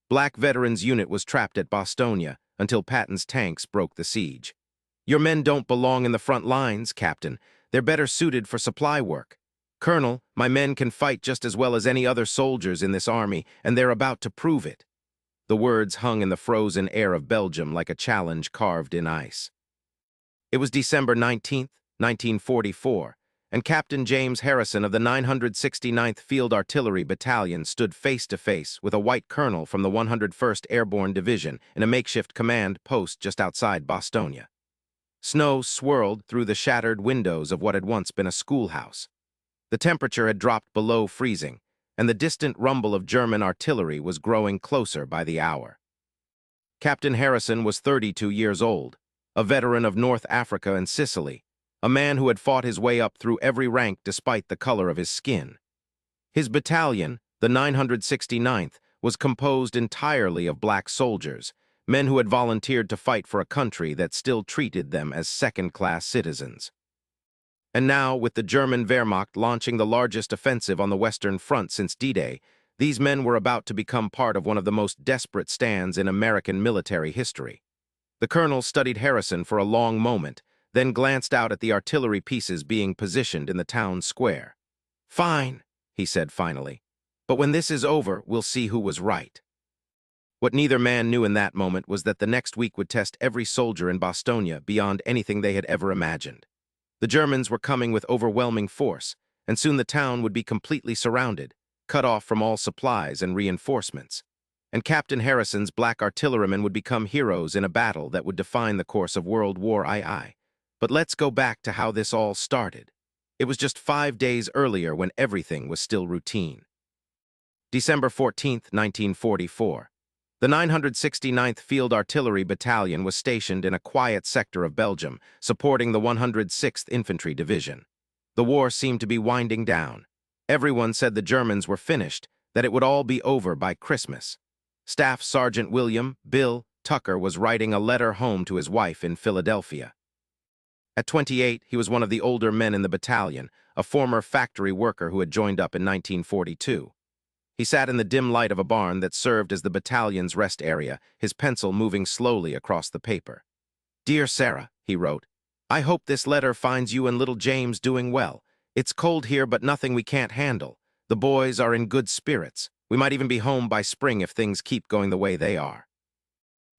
Black veterans' unit was trapped at Bastogne until Patton's tanks broke the siege. Your men don't belong in the front lines, Captain. They're better suited for supply work. Colonel, my men can fight just as well as any other soldiers in this army, and they're about to prove it. The words hung in the frozen air of Belgium like a challenge carved in ice. It was December 19th, 1944, and Captain James Harrison of the 969th Field Artillery Battalion stood face-to-face with a white colonel from the 101st Airborne Division in a makeshift command post just outside Bastogne. Snow swirled through the shattered windows of what had once been a schoolhouse. The temperature had dropped below freezing, and the distant rumble of German artillery was growing closer by the hour. Captain Harrison was 32 years old, a veteran of North Africa and Sicily, a man who had fought his way up through every rank despite the color of his skin. His battalion, the 969th, was composed entirely of black soldiers, men who had volunteered to fight for a country that still treated them as second-class citizens. And now, with the German Wehrmacht launching the largest offensive on the Western Front since D-Day, these men were about to become part of one of the most desperate stands in American military history. The colonel studied Harrison for a long moment, then glanced out at the artillery pieces being positioned in the town square. "Fine," he said finally. "But when this is over, we'll see who was right." What neither man knew in that moment was that the next week would test every soldier in Bastogne beyond anything they had ever imagined. The Germans were coming with overwhelming force, and soon the town would be completely surrounded, cut off from all supplies and reinforcements. And Captain Harrison's black artillerymen would become heroes in a battle that would define the course of World War II. But let's go back to how this all started. It was just 5 days earlier when everything was still routine. December 14th, 1944. The 969th Field Artillery Battalion was stationed in a quiet sector of Belgium, supporting the 106th Infantry Division. The war seemed to be winding down. Everyone said the Germans were finished, that it would all be over by Christmas. Staff Sergeant William "Bill" Tucker was writing a letter home to his wife in Philadelphia. At 28, he was one of the older men in the battalion, a former factory worker who had joined up in 1942. He sat in the dim light of a barn that served as the battalion's rest area, his pencil moving slowly across the paper. "Dear Sarah," he wrote, "I hope this letter finds you and little James doing well. It's cold here, but nothing we can't handle. The boys are in good spirits. We might even be home by spring if things keep going the way they are."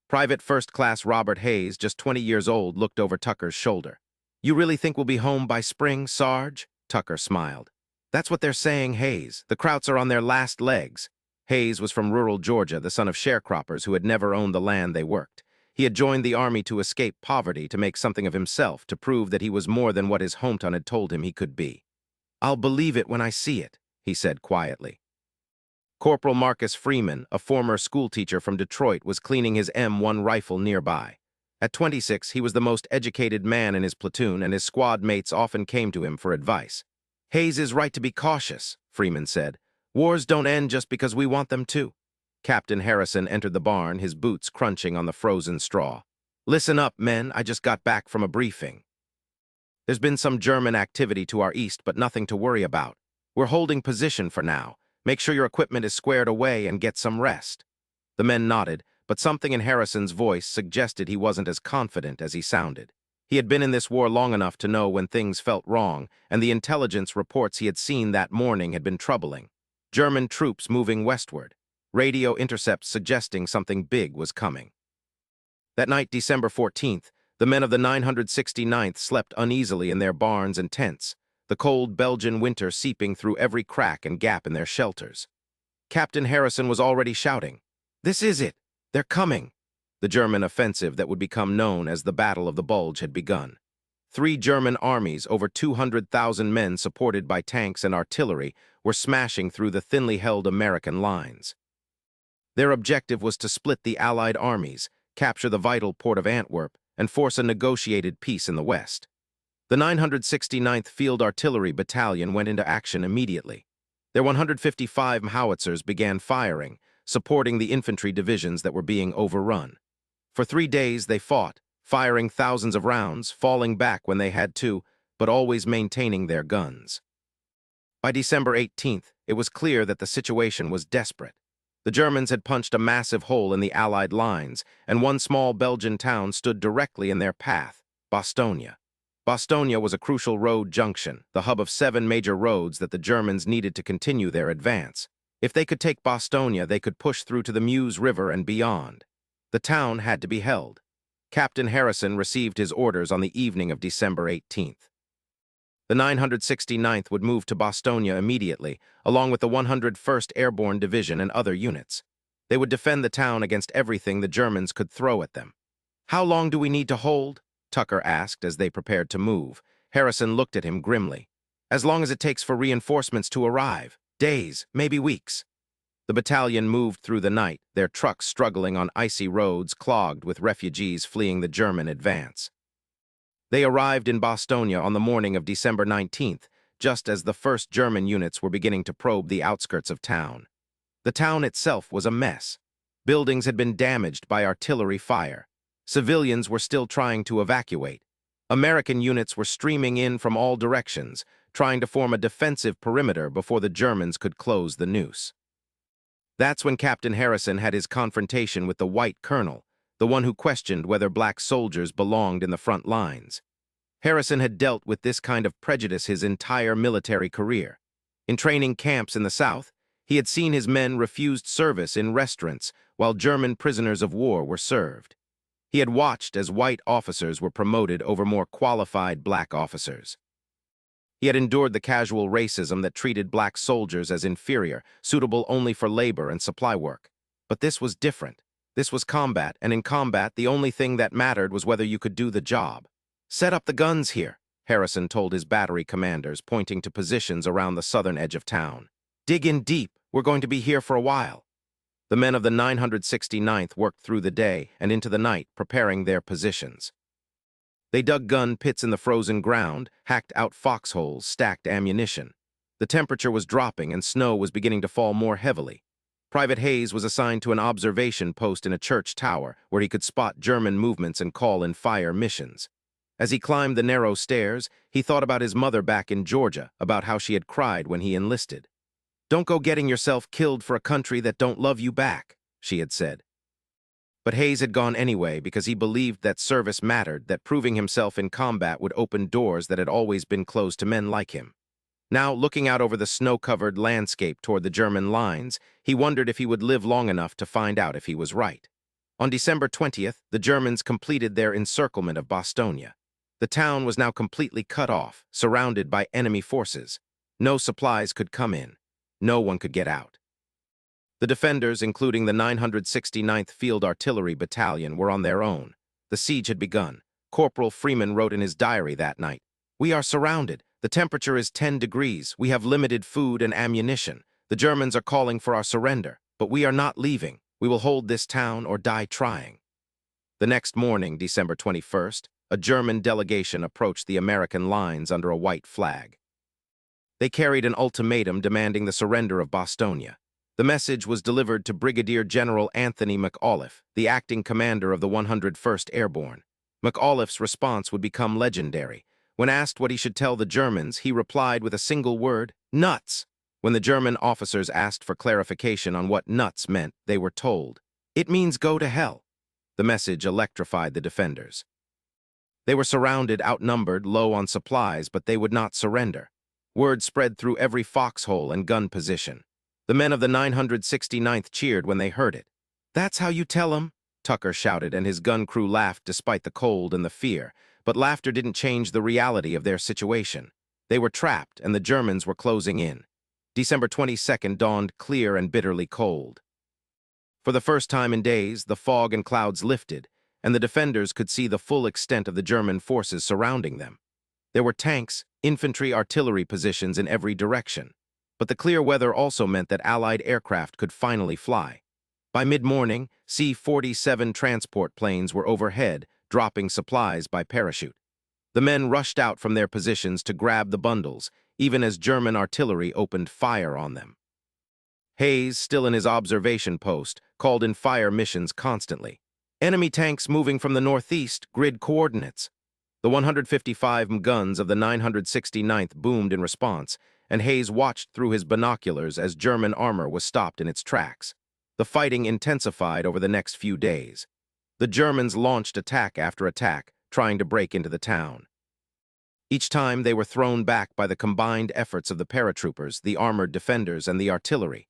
Private First Class Robert Hayes, just 20 years old, looked over Tucker's shoulder. "You really think we'll be home by spring, Sarge?" Tucker smiled. "That's what they're saying, Hayes. The Krauts are on their last legs." Hayes was from rural Georgia, the son of sharecroppers who had never owned the land they worked. He had joined the army to escape poverty, to make something of himself, to prove that he was more than what his hometown had told him he could be. "I'll believe it when I see it," he said quietly. Corporal Marcus Freeman, a former schoolteacher from Detroit, was cleaning his M1 rifle nearby. At 26, he was the most educated man in his platoon, and his squad mates often came to him for advice. "Hayes is right to be cautious," Freeman said. "Wars don't end just because we want them to." Captain Harrison entered the barn, his boots crunching on the frozen straw. "Listen up, men. I just got back from a briefing. There's been some German activity to our east, but nothing to worry about. We're holding position for now. Make sure your equipment is squared away and get some rest." The men nodded, but something in Harrison's voice suggested he wasn't as confident as he sounded. He had been in this war long enough to know when things felt wrong, and the intelligence reports he had seen that morning had been troubling. German troops moving westward, radio intercepts suggesting something big was coming. That night, December 14th, the men of the 969th slept uneasily in their barns and tents, the cold Belgian winter seeping through every crack and gap in their shelters. Captain Harrison was already shouting, "This is it! They're coming!" The German offensive that would become known as the Battle of the Bulge had begun. 3 German armies, over 200,000 men supported by tanks and artillery, were smashing through the thinly held American lines. Their objective was to split the Allied armies, capture the vital port of Antwerp, and force a negotiated peace in the west. The 969th Field Artillery Battalion went into action immediately. Their 155 howitzers began firing, supporting the infantry divisions that were being overrun. For 3 days they fought, firing thousands of rounds, falling back when they had to, but always maintaining their guns. By December 18th, it was clear that the situation was desperate. The Germans had punched a massive hole in the Allied lines, and one small Belgian town stood directly in their path, Bastogne. Bastogne was a crucial road junction, the hub of 7 major roads that the Germans needed to continue their advance. If they could take Bastogne, they could push through to the Meuse River and beyond. The town had to be held. Captain Harrison received his orders on the evening of December 18th. The 969th would move to Bastogne immediately, along with the 101st Airborne Division and other units. They would defend the town against everything the Germans could throw at them. "How long do we need to hold?" Tucker asked as they prepared to move. Harrison looked at him grimly. "As long as it takes for reinforcements to arrive. Days, maybe weeks." The battalion moved through the night, their trucks struggling on icy roads clogged with refugees fleeing the German advance. They arrived in Bastogne on the morning of December 19th, just as the first German units were beginning to probe the outskirts of town. The town itself was a mess. Buildings had been damaged by artillery fire. Civilians were still trying to evacuate. American units were streaming in from all directions, trying to form a defensive perimeter before the Germans could close the noose. That's when Captain Harrison had his confrontation with the white colonel, the one who questioned whether black soldiers belonged in the front lines. Harrison had dealt with this kind of prejudice his entire military career. In training camps in the South, he had seen his men refused service in restaurants while German prisoners of war were served. He had watched as white officers were promoted over more qualified black officers. He had endured the casual racism that treated black soldiers as inferior, suitable only for labor and supply work. But this was different. This was combat, and in combat, the only thing that mattered was whether you could do the job. "Set up the guns here," Harrison told his battery commanders, pointing to positions around the southern edge of town. "Dig in deep. We're going to be here for a while." The men of the 969th worked through the day and into the night, preparing their positions. They dug gun pits in the frozen ground, hacked out foxholes, stacked ammunition. The temperature was dropping and snow was beginning to fall more heavily. Private Hayes was assigned to an observation post in a church tower where he could spot German movements and call in fire missions. As he climbed the narrow stairs, he thought about his mother back in Georgia, about how she had cried when he enlisted. "Don't go getting yourself killed for a country that don't love you back," she had said. But Hayes had gone anyway because he believed that service mattered, that proving himself in combat would open doors that had always been closed to men like him. Now, looking out over the snow-covered landscape toward the German lines, he wondered if he would live long enough to find out if he was right. On December 20th, the Germans completed their encirclement of Bastogne. The town was now completely cut off, surrounded by enemy forces. No supplies could come in. No one could get out. The defenders, including the 969th Field Artillery Battalion, were on their own. The siege had begun. Corporal Freeman wrote in his diary that night, "We are surrounded. The temperature is 10 degrees. We have limited food and ammunition. The Germans are calling for our surrender, but we are not leaving. We will hold this town or die trying." The next morning, December 21st, a German delegation approached the American lines under a white flag. They carried an ultimatum demanding the surrender of Bastogne. The message was delivered to Brigadier General Anthony McAuliffe, the acting commander of the 101st Airborne. McAuliffe's response would become legendary. When asked what he should tell the Germans, he replied with a single word, "Nuts." When the German officers asked for clarification on what nuts meant, they were told, "It means go to hell." The message electrified the defenders. They were surrounded, outnumbered, low on supplies, but they would not surrender. Word spread through every foxhole and gun position. The men of the 969th cheered when they heard it. "That's how you tell 'em," Tucker shouted, and his gun crew laughed despite the cold and the fear. But laughter didn't change the reality of their situation. They were trapped, and the Germans were closing in. December 22nd dawned clear and bitterly cold. For the first time in days, the fog and clouds lifted, and the defenders could see the full extent of the German forces surrounding them. There were tanks, infantry, artillery positions in every direction. But the clear weather also meant that Allied aircraft could finally fly. By mid-morning, C-47 transport planes were overhead, dropping supplies by parachute. The men rushed out from their positions to grab the bundles, even as German artillery opened fire on them. Hayes, still in his observation post, called in fire missions constantly. "Enemy tanks moving from the northeast, grid coordinates." The 155 guns of the 969th boomed in response, and Hayes watched through his binoculars as German armor was stopped in its tracks. The fighting intensified over the next few days. The Germans launched attack after attack, trying to break into the town. Each time they were thrown back by the combined efforts of the paratroopers, the armored defenders, and the artillery.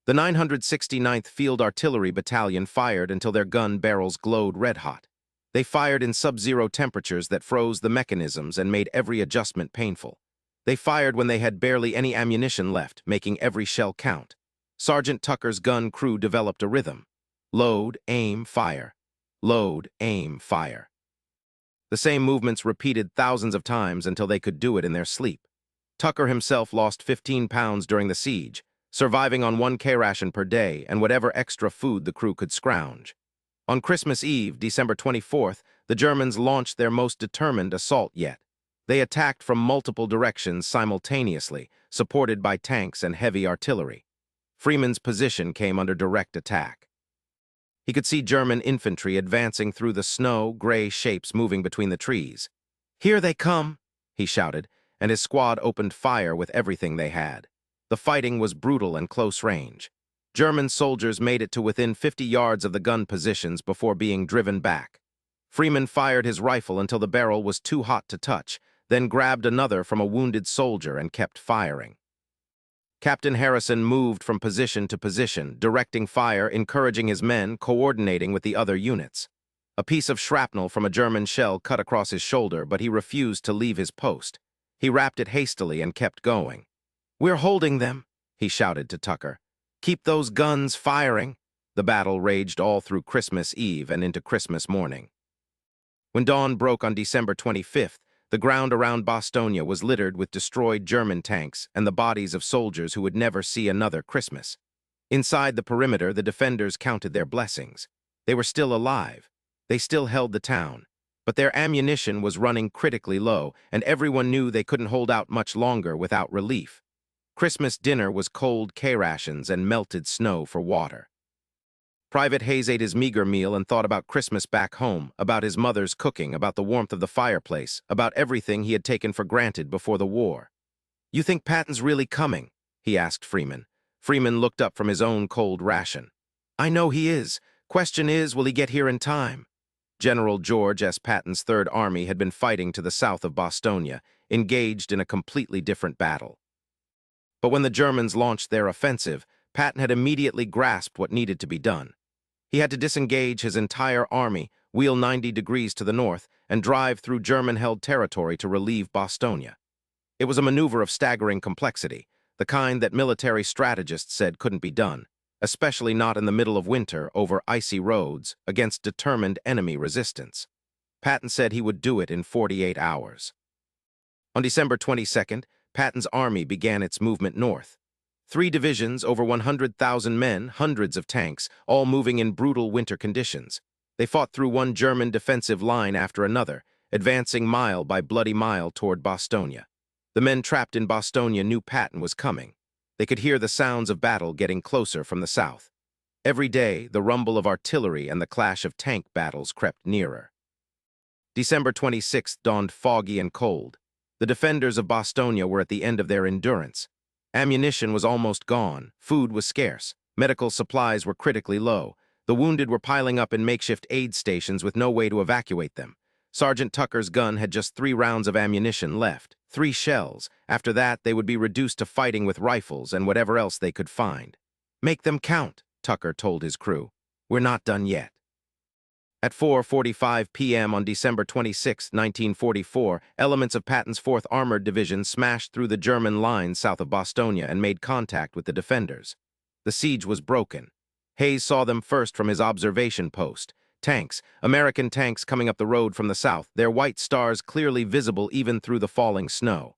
The 969th Field Artillery Battalion fired until their gun barrels glowed red-hot. They fired in sub-zero temperatures that froze the mechanisms and made every adjustment painful. They fired when they had barely any ammunition left, making every shell count. Sergeant Tucker's gun crew developed a rhythm. Load, aim, fire. Load, aim, fire. The same movements repeated thousands of times until they could do it in their sleep. Tucker himself lost 15 pounds during the siege, surviving on 1 K-ration per day and whatever extra food the crew could scrounge. On Christmas Eve, December 24th, the Germans launched their most determined assault yet. They attacked from multiple directions simultaneously, supported by tanks and heavy artillery. Freeman's position came under direct attack. He could see German infantry advancing through the snow, gray shapes moving between the trees. "Here they come," he shouted, and his squad opened fire with everything they had. The fighting was brutal and close range. German soldiers made it to within 50 yards of the gun positions before being driven back. Freeman fired his rifle until the barrel was too hot to touch, then grabbed another from a wounded soldier and kept firing. Captain Harrison moved from position to position, directing fire, encouraging his men, coordinating with the other units. A piece of shrapnel from a German shell cut across his shoulder, but he refused to leave his post. He wrapped it hastily and kept going. "We're holding them," he shouted to Tucker. "Keep those guns firing." The battle raged all through Christmas Eve and into Christmas morning. When dawn broke on December 25th, the ground around Bastogne was littered with destroyed German tanks and the bodies of soldiers who would never see another Christmas. Inside the perimeter, the defenders counted their blessings. They were still alive. They still held the town. But their ammunition was running critically low, and everyone knew they couldn't hold out much longer without relief. Christmas dinner was cold K-rations and melted snow for water. Private Hayes ate his meager meal and thought about Christmas back home, about his mother's cooking, about the warmth of the fireplace, about everything he had taken for granted before the war. "You think Patton's really coming?" he asked Freeman. Freeman looked up from his own cold ration. "I know he is. Question is, will he get here in time?" General George S. Patton's Third Army had been fighting to the south of Bastogne, engaged in a completely different battle. But when the Germans launched their offensive, Patton had immediately grasped what needed to be done. He had to disengage his entire army, wheel 90 degrees to the north, and drive through German-held territory to relieve Bastogne. It was a maneuver of staggering complexity, the kind that military strategists said couldn't be done, especially not in the middle of winter over icy roads against determined enemy resistance. Patton said he would do it in 48 hours. On December 22nd, Patton's army began its movement north. 3 divisions, over 100,000 men, hundreds of tanks, all moving in brutal winter conditions. They fought through one German defensive line after another, advancing mile by bloody mile toward Bastogne. The men trapped in Bastogne knew Patton was coming. They could hear the sounds of battle getting closer from the south. Every day, the rumble of artillery and the clash of tank battles crept nearer. December 26th dawned foggy and cold. The defenders of Bastogne were at the end of their endurance. Ammunition was almost gone, food was scarce, medical supplies were critically low, the wounded were piling up in makeshift aid stations with no way to evacuate them. Sergeant Tucker's gun had just 3 rounds of ammunition left, 3 shells. After that, they would be reduced to fighting with rifles and whatever else they could find. "Make them count," Tucker told his crew. "We're not done yet." At 4:45 p.m. on December 26, 1944, elements of Patton's 4th Armored Division smashed through the German lines south of Bastogne and made contact with the defenders. The siege was broken. Hayes saw them first from his observation post. Tanks, American tanks coming up the road from the south, their white stars clearly visible even through the falling snow.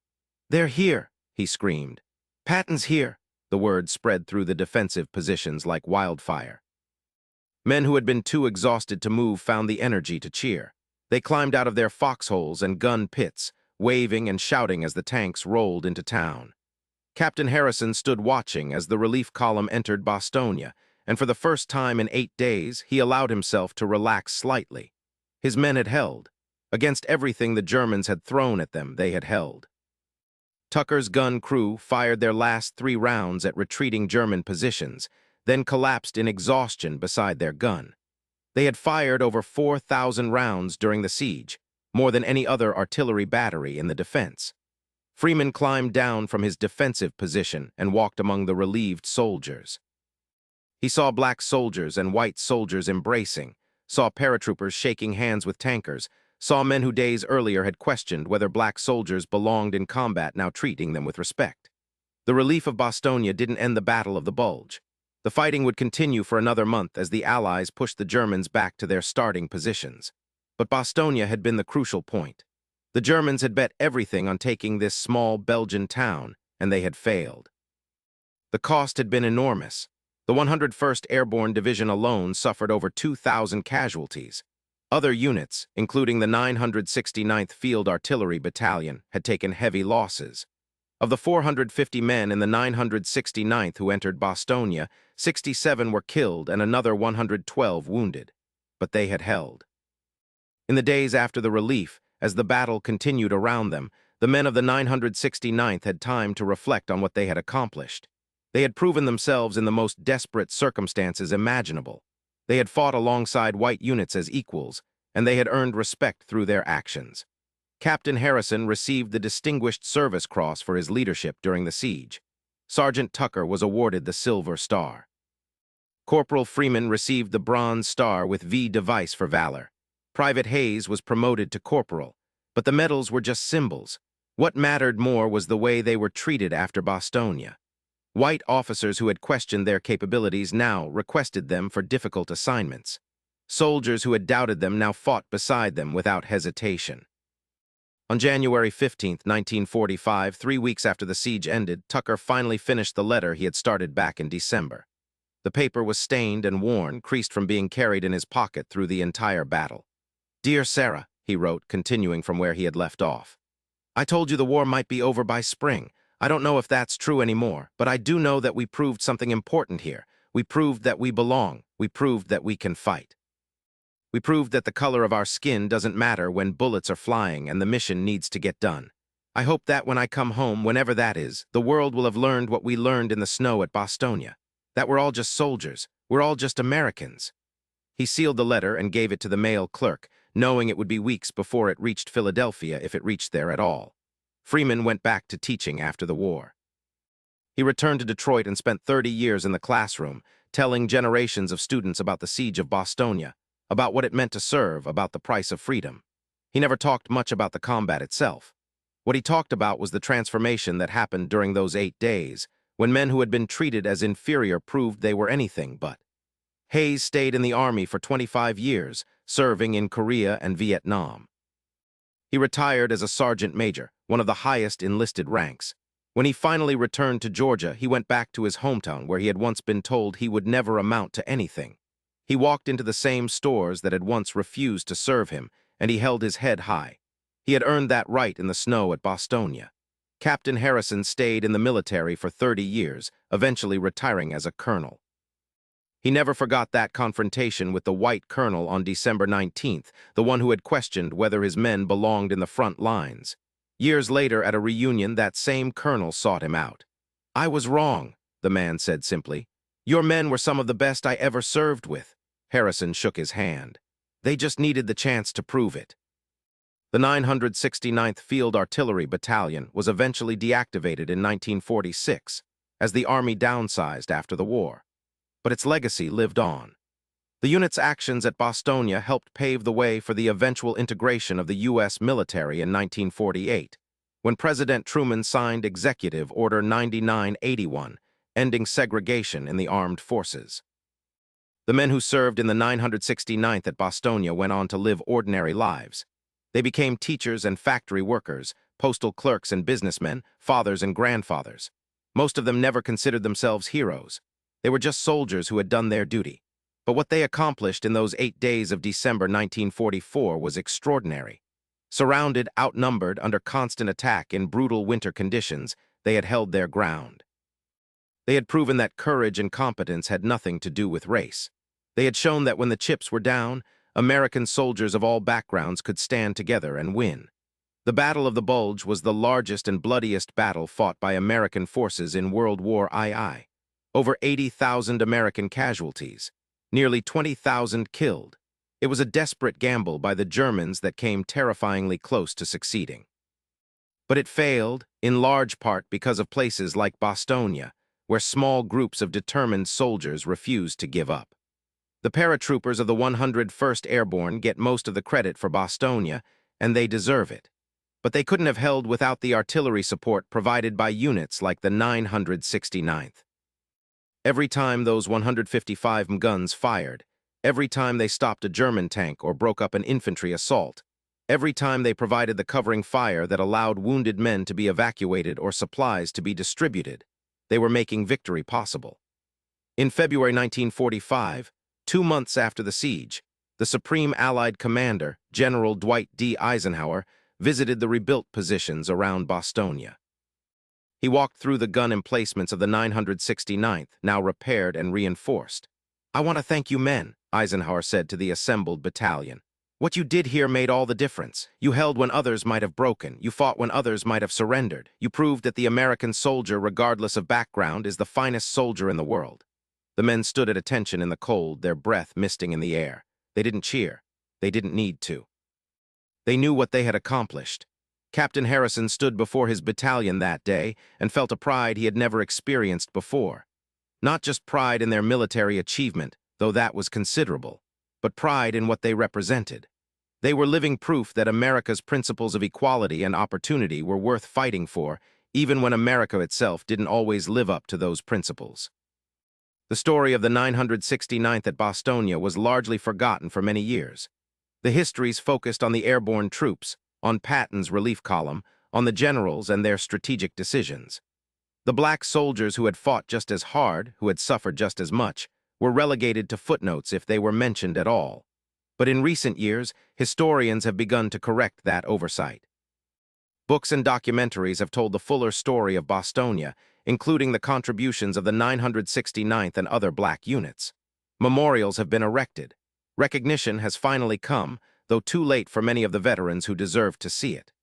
"They're here," he screamed. "Patton's here." The word spread through the defensive positions like wildfire. Men who had been too exhausted to move found the energy to cheer. They climbed out of their foxholes and gun pits, waving and shouting as the tanks rolled into town. Captain Harrison stood watching as the relief column entered Bastogne, and for the first time in 8 days, he allowed himself to relax slightly. His men had held. Against everything the Germans had thrown at them, they had held. Tucker's gun crew fired their last 3 rounds at retreating German positions. then collapsed in exhaustion beside their gun. They had fired over 4,000 rounds during the siege, more than any other artillery battery in the defense. Freeman climbed down from his defensive position and walked among the relieved soldiers. He saw black soldiers and white soldiers embracing, saw paratroopers shaking hands with tankers, saw men who days earlier had questioned whether black soldiers belonged in combat now treating them with respect. The relief of Bastogne didn't end the Battle of the Bulge. The fighting would continue for another month as the Allies pushed the Germans back to their starting positions. But Bastogne had been the crucial point. The Germans had bet everything on taking this small Belgian town, and they had failed. The cost had been enormous. The 101st Airborne Division alone suffered over 2,000 casualties. Other units, including the 969th Field Artillery Battalion, had taken heavy losses. Of the 450 men in the 969th who entered Bastogne, 67 were killed and another 112 wounded. But they had held. In the days after the relief, as the battle continued around them, the men of the 969th had time to reflect on what they had accomplished. They had proven themselves in the most desperate circumstances imaginable. They had fought alongside white units as equals, and they had earned respect through their actions. Captain Harrison received the Distinguished Service Cross for his leadership during the siege. Sergeant Tucker was awarded the Silver Star. Corporal Freeman received the Bronze Star with V device for valor. Private Hayes was promoted to corporal, but the medals were just symbols. What mattered more was the way they were treated after Bastogne. White officers who had questioned their capabilities now requested them for difficult assignments. Soldiers who had doubted them now fought beside them without hesitation. On January 15, 1945, 3 weeks after the siege ended, Tucker finally finished the letter he had started back in December. The paper was stained and worn, creased from being carried in his pocket through the entire battle. "Dear Sarah," he wrote, continuing from where he had left off. "I told you the war might be over by spring. I don't know if that's true anymore, but I do know that we proved something important here. We proved that we belong. We proved that we can fight. We proved that the color of our skin doesn't matter when bullets are flying and the mission needs to get done. I hope that when I come home, whenever that is, the world will have learned what we learned in the snow at Bastogne. That we're all just soldiers. We're all just Americans." He sealed the letter and gave it to the mail clerk, knowing it would be weeks before it reached Philadelphia if it reached there at all. Freeman went back to teaching after the war. He returned to Detroit and spent 30 years in the classroom, telling generations of students about the siege of Bastogne, about what it meant to serve, about the price of freedom. He never talked much about the combat itself. What he talked about was the transformation that happened during those 8 days, when men who had been treated as inferior proved they were anything but. Hayes stayed in the Army for 25 years, serving in Korea and Vietnam. He retired as a sergeant major, one of the highest enlisted ranks. When he finally returned to Georgia, he went back to his hometown where he had once been told he would never amount to anything. He walked into the same stores that had once refused to serve him, and he held his head high. He had earned that right in the snow at Bastogne. Captain Harrison stayed in the military for 30 years, eventually retiring as a colonel. He never forgot that confrontation with the white colonel on December 19th, the one who had questioned whether his men belonged in the front lines. Years later, at a reunion, that same colonel sought him out. "I was wrong," the man said simply. "Your men were some of the best I ever served with." Harrison shook his hand. "They just needed the chance to prove it." The 969th Field Artillery Battalion was eventually deactivated in 1946, as the Army downsized after the war. But its legacy lived on. The unit's actions at Bastogne helped pave the way for the eventual integration of the U.S. military in 1948, when President Truman signed Executive Order 9981, ending segregation in the armed forces. The men who served in the 969th at Bastogne went on to live ordinary lives. They became teachers and factory workers, postal clerks and businessmen, fathers and grandfathers. Most of them never considered themselves heroes. They were just soldiers who had done their duty. But what they accomplished in those 8 days of December 1944 was extraordinary. Surrounded, outnumbered, under constant attack in brutal winter conditions, they had held their ground. They had proven that courage and competence had nothing to do with race. They had shown that when the chips were down, American soldiers of all backgrounds could stand together and win. The Battle of the Bulge was the largest and bloodiest battle fought by American forces in World War II. Over 80,000 American casualties. Nearly 20,000 killed. It was a desperate gamble by the Germans that came terrifyingly close to succeeding. But it failed, in large part because of places like Bastogne, where small groups of determined soldiers refused to give up. The paratroopers of the 101st Airborne get most of the credit for Bastogne, and they deserve it. But they couldn't have held without the artillery support provided by units like the 969th. Every time those 155 guns fired, every time they stopped a German tank or broke up an infantry assault, every time they provided the covering fire that allowed wounded men to be evacuated or supplies to be distributed, they were making victory possible. In February 1945, 2 months after the siege, the Supreme Allied Commander, General Dwight D. Eisenhower, visited the rebuilt positions around Bastogne. He walked through the gun emplacements of the 969th, now repaired and reinforced. "I want to thank you men," Eisenhower said to the assembled battalion. "What you did here made all the difference. You held when others might have broken. You fought when others might have surrendered. You proved that the American soldier, regardless of background, is the finest soldier in the world." The men stood at attention in the cold, their breath misting in the air. They didn't cheer. They didn't need to. They knew what they had accomplished. Captain Harrison stood before his battalion that day and felt a pride he had never experienced before. Not just pride in their military achievement, though that was considerable, but pride in what they represented. They were living proof that America's principles of equality and opportunity were worth fighting for, even when America itself didn't always live up to those principles. The story of the 969th at Bastogne was largely forgotten for many years. The histories focused on the airborne troops, on Patton's relief column, on the generals and their strategic decisions. The black soldiers who had fought just as hard, who had suffered just as much, were relegated to footnotes if they were mentioned at all. But in recent years, historians have begun to correct that oversight. Books and documentaries have told the fuller story of Bastogne, including the contributions of the 969th and other black units. Memorials have been erected. Recognition has finally come, though too late for many of the veterans who deserved to see it.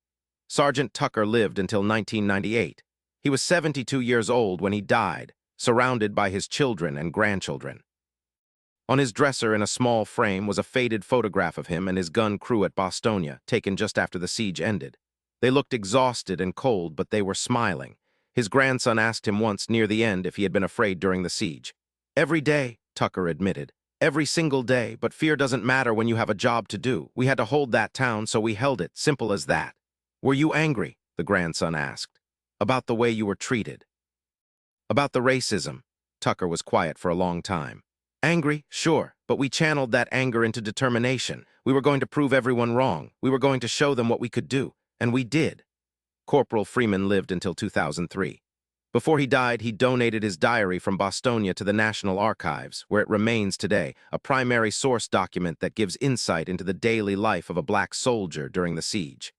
Sergeant Tucker lived until 1998. He was 72 years old when he died, surrounded by his children and grandchildren. On his dresser in a small frame was a faded photograph of him and his gun crew at Bastogne, taken just after the siege ended. They looked exhausted and cold, but they were smiling. His grandson asked him once near the end if he had been afraid during the siege. "Every day," Tucker admitted. "Every single day, but fear doesn't matter when you have a job to do. We had to hold that town, so we held it, simple as that." "Were you angry?" the grandson asked. "About the way you were treated?" "About the racism?" Tucker was quiet for a long time. "Angry? Sure, but we channeled that anger into determination. We were going to prove everyone wrong. We were going to show them what we could do, and we did." Corporal Freeman lived until 2003. Before he died, he donated his diary from Bastogne to the National Archives, where it remains today, a primary source document that gives insight into the daily life of a black soldier during the siege.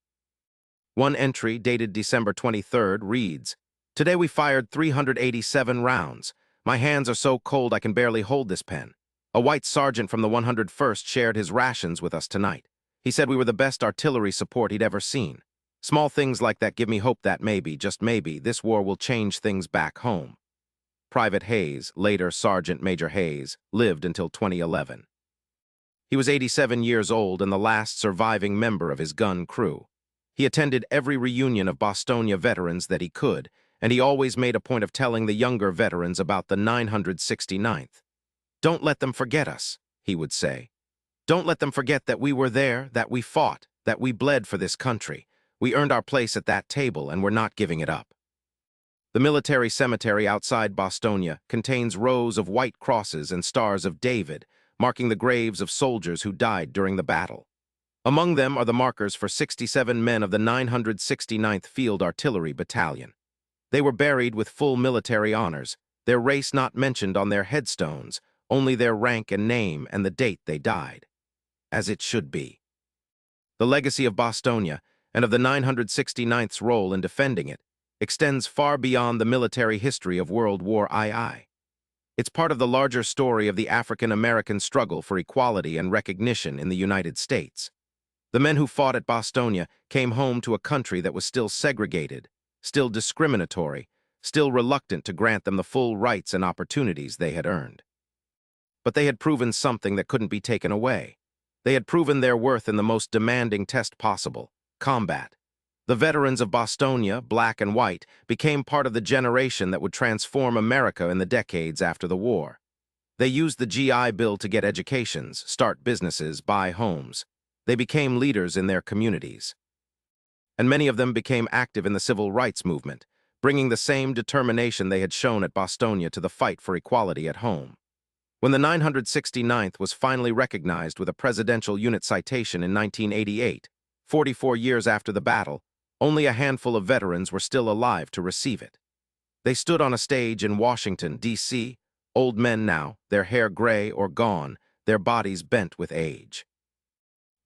One entry, dated December 23rd, reads, "Today we fired 387 rounds. My hands are so cold I can barely hold this pen. A white sergeant from the 101st shared his rations with us tonight. He said we were the best artillery support he'd ever seen. Small things like that give me hope that maybe, just maybe, this war will change things back home." Private Hayes, later Sergeant Major Hayes, lived until 2011. He was 87 years old and the last surviving member of his gun crew. He attended every reunion of Bastogne veterans that he could, and he always made a point of telling the younger veterans about the 969th. "Don't let them forget us," he would say. "Don't let them forget that we were there, that we fought, that we bled for this country. We earned our place at that table, and we're not giving it up." The military cemetery outside Bastogne contains rows of white crosses and stars of David, marking the graves of soldiers who died during the battle. Among them are the markers for 67 men of the 969th Field Artillery Battalion. They were buried with full military honors, their race not mentioned on their headstones, only their rank and name and the date they died. As it should be. The legacy of Bastogne, and of the 969th's role in defending it, extends far beyond the military history of World War II. It's part of the larger story of the African-American struggle for equality and recognition in the United States. The men who fought at Bastogne came home to a country that was still segregated, still discriminatory, still reluctant to grant them the full rights and opportunities they had earned. But they had proven something that couldn't be taken away. They had proven their worth in the most demanding test possible: combat. The veterans of Bastogne, black and white, became part of the generation that would transform America in the decades after the war. They used the GI Bill to get educations, start businesses, buy homes. They became leaders in their communities. And many of them became active in the civil rights movement, bringing the same determination they had shown at Bastogne to the fight for equality at home. When the 969th was finally recognized with a Presidential Unit Citation in 1988, 44 years after the battle, only a handful of veterans were still alive to receive it. They stood on a stage in Washington, D.C., old men now, their hair gray or gone, their bodies bent with age.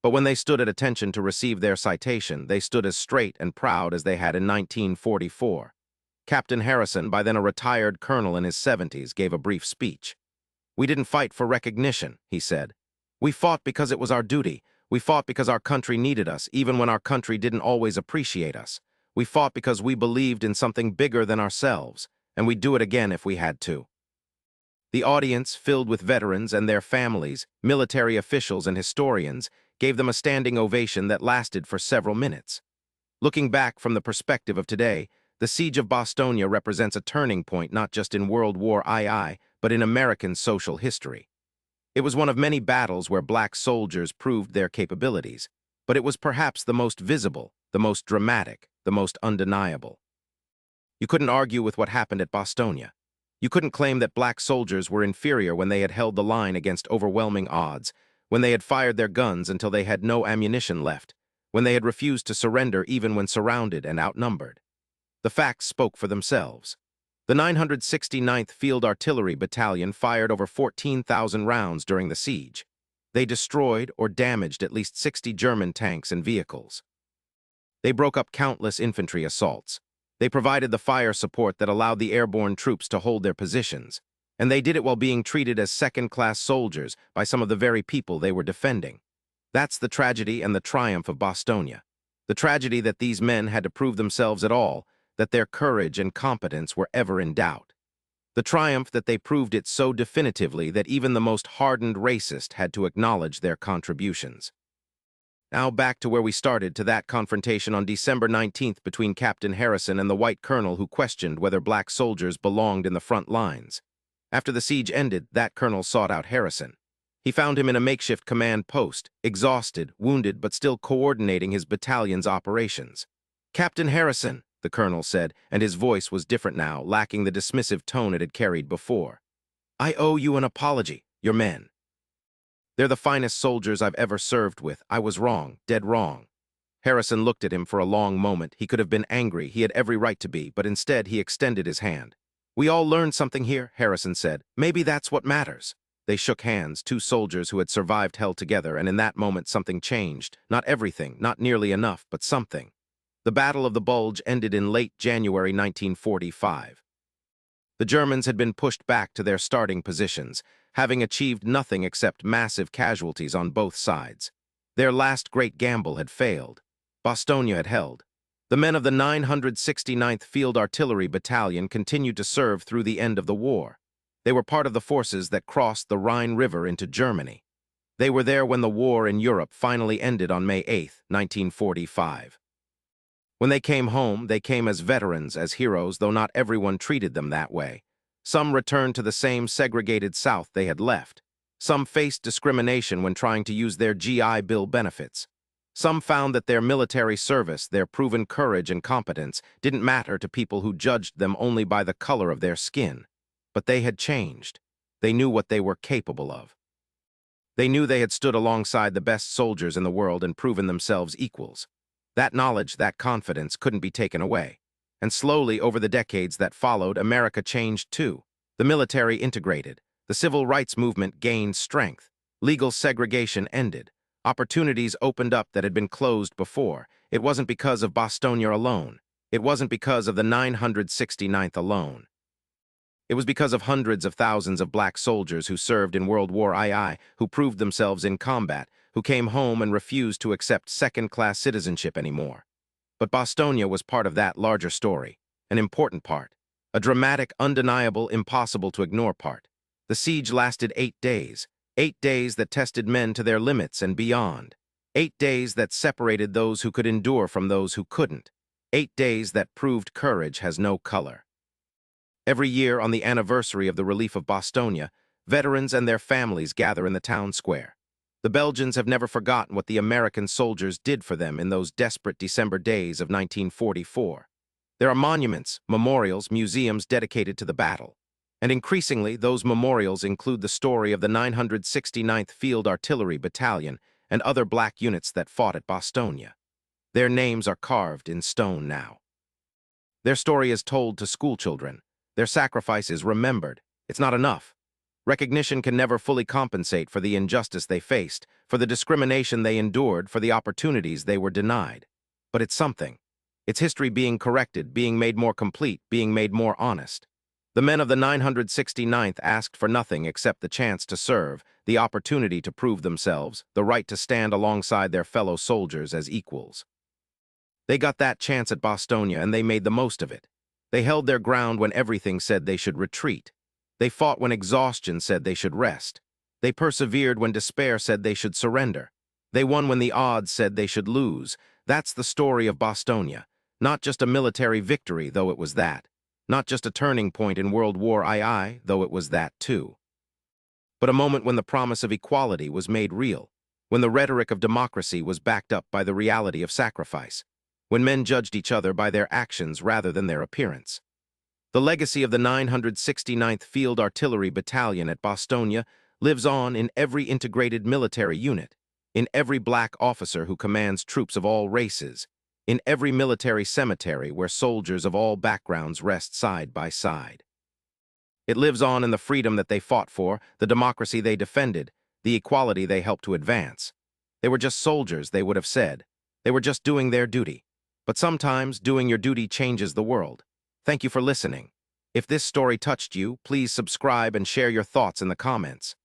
But when they stood at attention to receive their citation, they stood as straight and proud as they had in 1944. Captain Harrison, by then a retired colonel in his 70s, gave a brief speech. "We didn't fight for recognition," he said. "We fought because it was our duty. We fought because our country needed us, even when our country didn't always appreciate us. We fought because we believed in something bigger than ourselves, and we'd do it again if we had to." The audience, filled with veterans and their families, military officials and historians, gave them a standing ovation that lasted for several minutes. Looking back from the perspective of today, the Siege of Bastogne represents a turning point not just in World War II, but in American social history. It was one of many battles where black soldiers proved their capabilities, but it was perhaps the most visible, the most dramatic, the most undeniable. You couldn't argue with what happened at Bastogne. You couldn't claim that black soldiers were inferior when they had held the line against overwhelming odds, when they had fired their guns until they had no ammunition left, when they had refused to surrender even when surrounded and outnumbered. The facts spoke for themselves. The 969th Field Artillery Battalion fired over 14,000 rounds during the siege. They destroyed or damaged at least 60 German tanks and vehicles. They broke up countless infantry assaults. They provided the fire support that allowed the airborne troops to hold their positions. And they did it while being treated as second-class soldiers by some of the very people they were defending. That's the tragedy and the triumph of Bastogne. The tragedy that these men had to prove themselves at all, that their courage and competence were ever in doubt. The triumph that they proved it so definitively that even the most hardened racist had to acknowledge their contributions. Now back to where we started, to that confrontation on December 19th between Captain Harrison and the white colonel who questioned whether black soldiers belonged in the front lines. After the siege ended, that colonel sought out Harrison. He found him in a makeshift command post, exhausted, wounded, but still coordinating his battalion's operations. "Captain Harrison," the colonel said, and his voice was different now, lacking the dismissive tone it had carried before. "I owe you an apology, your men. They're the finest soldiers I've ever served with. I was wrong, dead wrong." Harrison looked at him for a long moment. He could have been angry, he had every right to be, but instead he extended his hand. "We all learned something here," Harrison said. "Maybe that's what matters." They shook hands, two soldiers who had survived hell together, and in that moment something changed. Not everything, not nearly enough, but something. The Battle of the Bulge ended in late January 1945. The Germans had been pushed back to their starting positions, having achieved nothing except massive casualties on both sides. Their last great gamble had failed. Bastogne had held. The men of the 969th Field Artillery Battalion continued to serve through the end of the war. They were part of the forces that crossed the Rhine River into Germany. They were there when the war in Europe finally ended on May 8, 1945. When they came home, they came as veterans, as heroes, though not everyone treated them that way. Some returned to the same segregated South they had left. Some faced discrimination when trying to use their GI Bill benefits. Some found that their military service, their proven courage and competence, didn't matter to people who judged them only by the color of their skin. But they had changed. They knew what they were capable of. They knew they had stood alongside the best soldiers in the world and proven themselves equals. That knowledge, that confidence, couldn't be taken away. And slowly, over the decades that followed, America changed too. The military integrated. The civil rights movement gained strength. Legal segregation ended. Opportunities opened up that had been closed before. It wasn't because of Bastogne alone. It wasn't because of the 969th alone. It was because of hundreds of thousands of black soldiers who served in World War II, who proved themselves in combat, who came home and refused to accept second-class citizenship anymore. But Bastogne was part of that larger story, an important part. A dramatic, undeniable, impossible-to-ignore part. The siege lasted 8 days. 8 days that tested men to their limits and beyond. 8 days that separated those who could endure from those who couldn't. 8 days that proved courage has no color. Every year on the anniversary of the relief of Bastogne, veterans and their families gather in the town square. The Belgians have never forgotten what the American soldiers did for them in those desperate December days of 1944. There are monuments, memorials, museums dedicated to the battle. And increasingly, those memorials include the story of the 969th Field Artillery Battalion and other black units that fought at Bastogne. Their names are carved in stone now. Their story is told to schoolchildren. Their sacrifice is remembered. It's not enough. Recognition can never fully compensate for the injustice they faced, for the discrimination they endured, for the opportunities they were denied. But it's something. It's history being corrected, being made more complete, being made more honest. The men of the 969th asked for nothing except the chance to serve, the opportunity to prove themselves, the right to stand alongside their fellow soldiers as equals. They got that chance at Bastogne and they made the most of it. They held their ground when everything said they should retreat. They fought when exhaustion said they should rest. They persevered when despair said they should surrender. They won when the odds said they should lose. That's the story of Bastogne. Not just a military victory, though it was that. Not just a turning point in World War II, though it was that too. But a moment when the promise of equality was made real, when the rhetoric of democracy was backed up by the reality of sacrifice, when men judged each other by their actions rather than their appearance. The legacy of the 969th Field Artillery Battalion at Bastogne lives on in every integrated military unit, in every black officer who commands troops of all races, in every military cemetery where soldiers of all backgrounds rest side by side. It lives on in the freedom that they fought for, the democracy they defended, the equality they helped to advance. They were just soldiers, they would have said. They were just doing their duty. But sometimes doing your duty changes the world. Thank you for listening. If this story touched you, please subscribe and share your thoughts in the comments.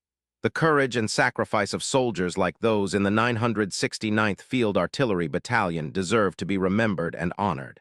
The courage and sacrifice of soldiers like those in the 969th Field Artillery Battalion deserve to be remembered and honored.